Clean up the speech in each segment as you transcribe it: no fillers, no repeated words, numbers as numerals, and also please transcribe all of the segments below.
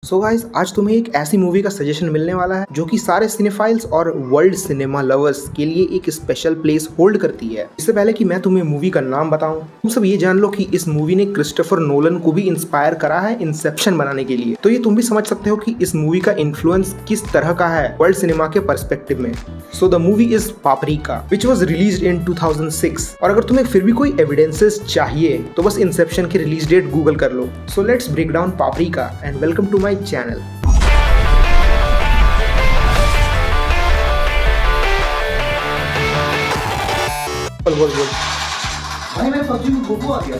So guys, आज तुम्हें एक ऐसी मूवी का सजेशन मिलने वाला है जो कि सारे सिनेफाइल्स और वर्ल्ड सिनेमा लवर्स के लिए एक स्पेशल प्लेस होल्ड करती है। इससे पहले कि मैं तुम्हें मूवी का नाम बताऊं, तुम सब ये जान लो कि इस मूवी ने क्रिस्टोफर नोलन को भी इंस्पायर करा है इंसेप्शन बनाने के लिए। तो ये तुम भी समझ सकते हो कि इस मूवी का इन्फ्लुएंस किस तरह का है वर्ल्ड सिनेमा के पर्सपेक्टिव में। So the movie is Paprika which was released in 2006। और अगर तुम्हें फिर भी कोई एविडेंसेस चाहिए तो बस इंसेप्शन की रिलीज डेट गूगल कर लो। So let's break down Paprika and welcome to my channel. भाई मैं पबजी में गोकू आ गया।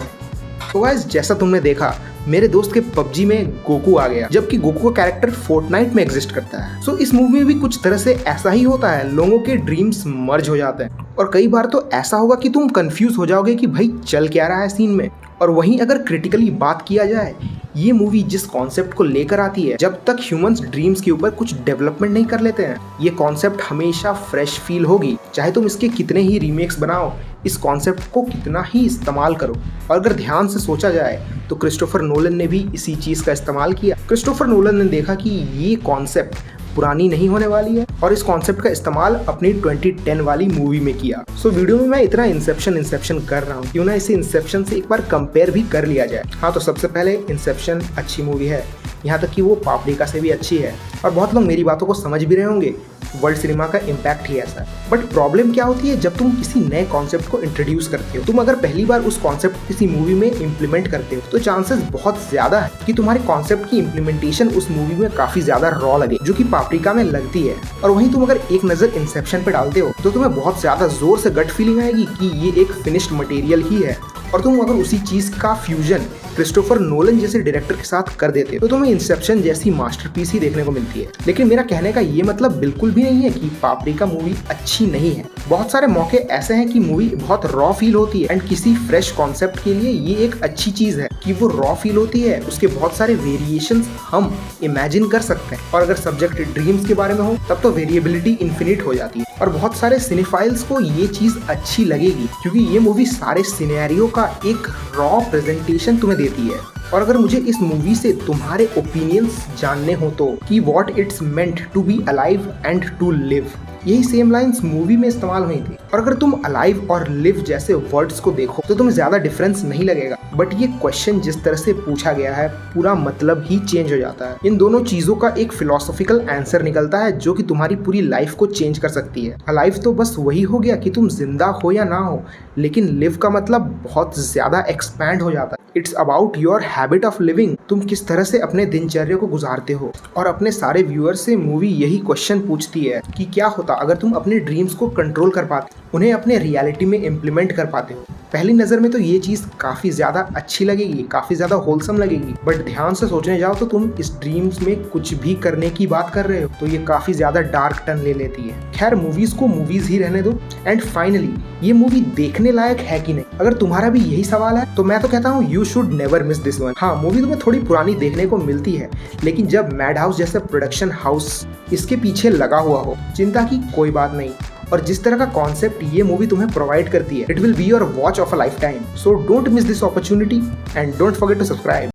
तो गाइस, जैसा तुमने देखा मेरे दोस्त के पबजी में गोकू आ गया, जबकि गोकू का कैरेक्टर फोर्टनाइट में एग्जिस्ट करता है। सो इस मूवी में भी कुछ तरह से ऐसा ही होता है, लोगों के ड्रीम्स मर्ज हो जाते हैं और कई बार तो ऐसा होगा कि तुम कंफ्यूज हो जाओगे कि भाई चल क्या रहा है सीन में। और वहीं अगर क्रिटिकली बात किया जाए, ये मूवी जिस कॉन्सेप्ट को लेकर आती है, जब तक ह्यूमंस ड्रीम्स के ऊपर कुछ डेवलपमेंट नहीं कर लेते हैं, ये कॉन्सेप्ट हमेशा फ्रेश फील होगी। चाहे तुम इसके कितने ही रीमेक्स बनाओ, इस कॉन्सेप्ट को कितना ही इस्तेमाल करो। और अगर ध्यान से सोचा जाए तो क्रिस्टोफर नोलन ने भी इसी चीज का इस्तेमाल किया। क्रिस्टोफर नोलन ने देखा कि ये कॉन्सेप्ट पुरानी नहीं होने वाली है और इस कॉन्सेप्ट का इस्तेमाल अपनी 2010 वाली मूवी में किया। सो वीडियो में मैं इतना इंसेप्शन कर रहा हूँ, क्यों ना इसे इंसेप्शन से एक बार कंपेयर भी कर लिया जाए। हाँ, तो सबसे पहले इंसेप्शन अच्छी मूवी है, यहाँ तक कि वो पापरिका से भी अच्छी है। और बहुत लोग मेरी बातों को समझ भी रहे होंगे, वर्ल्ड सिनेमा का इम्पैक्ट ही ऐसा है। बट प्रॉब्लम क्या होती है जब तुम किसी नए कॉन्सेप्ट को इंट्रोड्यूस करते हो। तुम अगर पहली बार उस कॉन्सेप्ट को किसी मूवी में इम्प्लीमेंट करते हो तो चांसेस बहुत ज्यादा है कि तुम्हारे कॉन्सेप्ट की इम्प्लीमेंटेशन उस मूवी में काफी ज्यादा रॉ लगे, जो कि पापरिका में लगती है। और वहीं तुम अगर एक नजर इंसेप्शन पे डालते हो तो तुम्हें बहुत ज्यादा जोर से गट फीलिंग आएगी कि ये एक फिनिश्ड मटेरियल ही है। और तुम अगर उसी चीज का फ्यूजन क्रिस्टोफर नोलन जैसे डायरेक्टर के साथ कर देते हो तो तुम्हें इंसेप्शन जैसी मास्टरपीस ही देखने को मिलती है। लेकिन मेरा कहने का ये मतलब बिल्कुल भी नहीं है कि पापरिका मूवी अच्छी नहीं है। बहुत सारे मौके ऐसे हैं कि मूवी बहुत रॉ फील होती है एंड किसी फ्रेश कॉन्सेप्ट के लिए ये एक अच्छी चीज है कि वो रॉ फील होती है, उसके बहुत सारे वेरिएशंस हम इमेजिन कर सकते हैं। और अगर सब्जेक्ट ड्रीम्स के बारे में हो तब तो वेरिएबिलिटी इन्फिनिट हो जाती है और बहुत सारे सिनेफाइल्स को ये चीज अच्छी लगेगी, क्योंकि ये मूवी सारे सिनेरियो का एक रॉ प्रेजेंटेशन तुम्हें देती है। और अगर मुझे इस मूवी से तुम्हारे ओपिनियंस जानने हो तो कि what it's meant to be alive and to live, यही सेम लाइंस मूवी में इस्तेमाल हुई थी। और अगर तुम अलाइव और लिव जैसे वर्ड्स को देखो तो तुम्हें ज्यादा डिफरेंस नहीं लगेगा, बट ये क्वेश्चन जिस तरह से पूछा गया है पूरा मतलब ही चेंज हो जाता है। इन दोनों चीजों का एक फिलोसॉफिकल आंसर निकलता है जो कि तुम्हारी पूरी लाइफ को चेंज कर सकती है। अलाइव तो बस वही हो गया कि तुम जिंदा हो या ना हो, लेकिन लिव का मतलब बहुत ज्यादा एक्सपैंड हो जाता है। It's about your habit of living, तुम किस तरह से अपने दिनचर्या को गुजारते हो। और अपने सारे व्यूअर्स से मूवी यही क्वेश्चन पूछती है कि क्या होता अगर तुम अपने ड्रीम्स को कंट्रोल कर पाते, उन्हें अपने रियलिटी में इम्प्लीमेंट कर पाते हो। पहली नजर में तो ये चीज काफी ज्यादा अच्छी लगेगी, काफी ज्यादा होलसम लगेगी, बट ध्यान से सोचने जाओ तो तुम इस ड्रीम्स में कुछ भी करने की बात कर रहे हो तो ये काफी ज्यादा डार्क टर्न ले लेती है। खैर, मूवीज को मूवीज ही रहने दो। एंड फाइनली, ये मूवी देखने लायक है कि नहीं, अगर तुम्हारा भी यही सवाल है तो मैं तो कहता हूँ you should never miss this one. हाँ, मूवी तुम्हें थोड़ी पुरानी देखने को मिलती है, लेकिन जब मैड हाउस जैसे प्रोडक्शन हाउस इसके पीछे लगा हुआ हो, चिंता की कोई बात नहीं। और जिस तरह का कॉन्सेप्ट ये मूवी तुम्हें प्रोवाइड करती है, it will be your watch of a life time. So don't miss this opportunity and don't forget to subscribe.